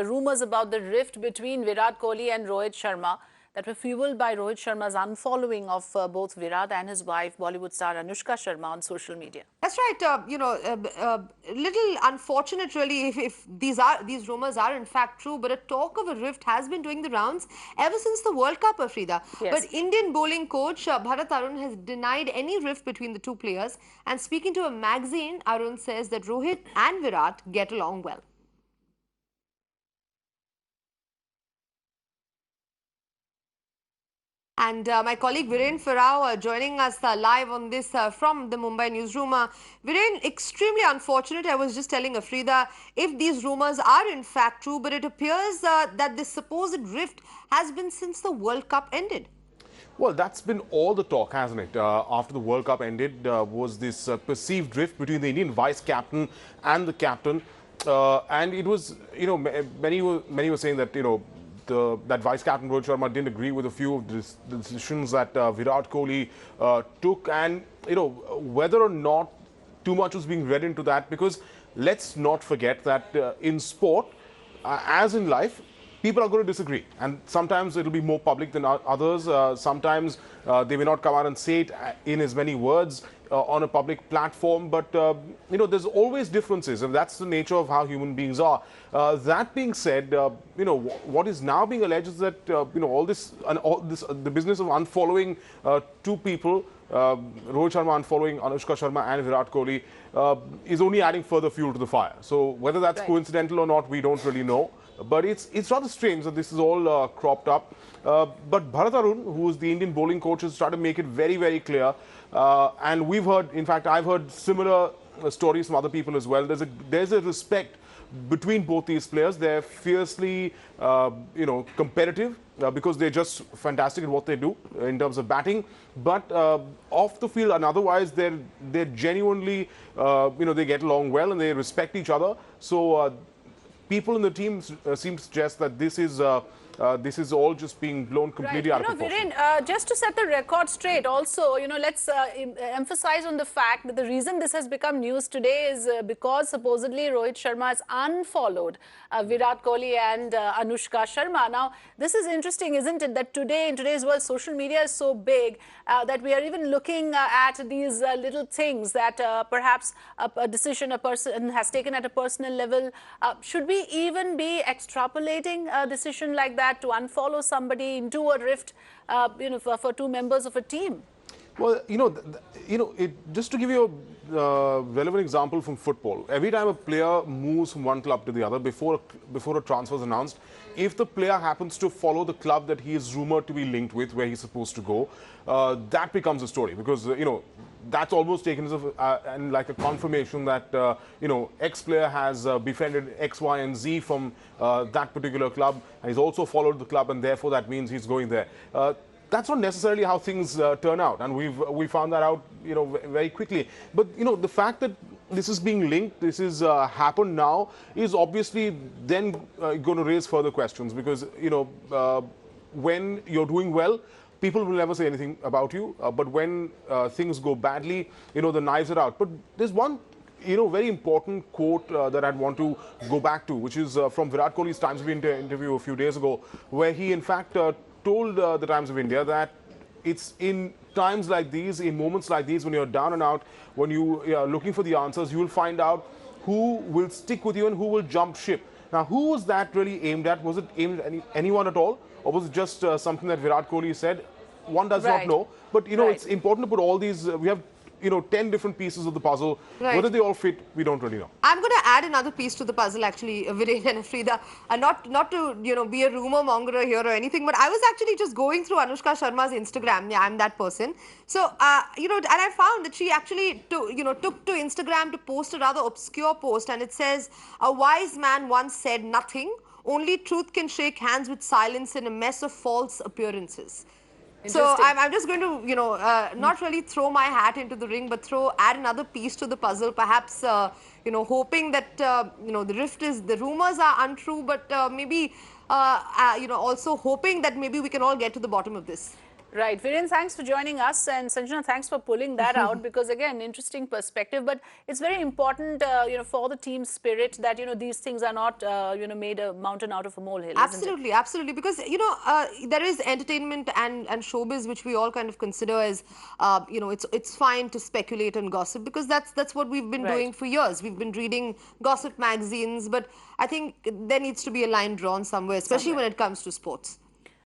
Rumors about the rift between Virat Kohli and Rohit Sharma that were fueled by Rohit Sharma's unfollowing of both Virat and his wife, Bollywood star Anushka Sharma, on social media. That's right. Little unfortunate, really, if these rumors are in fact true. But a talk of a rift has been doing the rounds ever since the World Cup, Afrida. Yes. But Indian bowling coach Bharat Arun has denied any rift between the two players. And speaking to a magazine, Arun says that Rohit and Virat get along well. And my colleague Viren Farao joining us live on this from the Mumbai newsroom. Viren, extremely unfortunate. I was just telling Afrida, if these rumors are in fact true, but it appears that this supposed rift has been since the World Cup ended. Well, that's been all the talk, hasn't it? After the World Cup ended, was this perceived rift between the Indian vice-captain and the captain. And it was, many were saying that, that vice-captain Rohit Sharma didn't agree with a few of the decisions that Virat Kohli took. And, whether or not too much was being read into that, because let's not forget that in sport, as in life, people are going to disagree, and sometimes it'll be more public than others. Sometimes they may not come out and say it in as many words on a public platform, but there's always differences, and that's the nature of how human beings are. That being said, what is now being alleged is that all this the business of unfollowing two people, Rohit Sharma unfollowing Anushka Sharma and Virat Kohli, is only adding further fuel to the fire. So whether that's coincidental or not, we don't really know. But it's rather strange that this is all cropped up. But Bharat Arun, who is the Indian bowling coach, has tried to make it very, very clear. And we've heard, in fact, I've heard similar stories from other people as well. There's a respect between both these players. They're fiercely, competitive because they're just fantastic at what they do in terms of batting. But off the field and otherwise, they're genuinely, they get along well and they respect each other. So people in the team seem to suggest that this is all just being blown completely out of proportion. Viren, just to set the record straight, also, let's emphasize on the fact that the reason this has become news today is because supposedly Rohit Sharma has unfollowed Virat Kohli and Anushka Sharma. Now, this is interesting, isn't it, that today, in today's world, social media is so big that we are even looking at these little things that perhaps a decision a person has taken at a personal level. Should we even be extrapolating a decision like that to unfollow somebody into a rift, for two members of a team? Well, just to give you a relevant example from football, every time a player moves from one club to the other before a transfer is announced, if the player happens to follow the club that he is rumored to be linked with, where he's supposed to go, that becomes a story, because that's almost taken as and like a confirmation that X player has befriended X, Y, and Z from that particular club, and he's also followed the club, and therefore that means he's going there. That's not necessarily how things turn out, and we found that out very quickly. But the fact that this is being linked, this is happened now, is obviously then going to raise further questions, because when you're doing well, people will never say anything about you, but when things go badly, the knives are out. But there's one very important quote that I'd want to go back to, which is from Virat Kohli's Times of India interview a few days ago, where he in fact told the Times of India that it's in times like these, in moments like these, when you're down and out, when you are looking for the answers, you will find out who will stick with you and who will jump ship. Now, who was that really aimed at? Was it aimed at anyone at all? Or was it just something that Virat Kohli said? One does not know. But, it's important to put all these, we have 10 different pieces of the puzzle. Whether they all fit, we don't really know. I'm going to add another piece to the puzzle, actually, Viren and Afrida. Not to, be a rumor monger here or anything, but I was actually just going through Anushka Sharma's Instagram. Yeah, I'm that person. So, and I found that she actually took to Instagram to post a rather obscure post, and it says, "A wise man once said nothing. Only truth can shake hands with silence in a mess of false appearances." So I'm just going to, not really throw my hat into the ring, but add another piece to the puzzle, perhaps, hoping that, the rumors are untrue, but maybe, also hoping that maybe we can all get to the bottom of this. Right. Viren, thanks for joining us. And Sanjana, thanks for pulling that out because, again, interesting perspective. But it's very important, for the team spirit that, these things are not, made a mountain out of a molehill, isn't it? Absolutely, absolutely. Because, there is entertainment and showbiz, which we all kind of consider as, it's fine to speculate and gossip because that's what we've been Right. doing for years. We've been reading gossip magazines, but I think there needs to be a line drawn somewhere, especially when it comes to sports.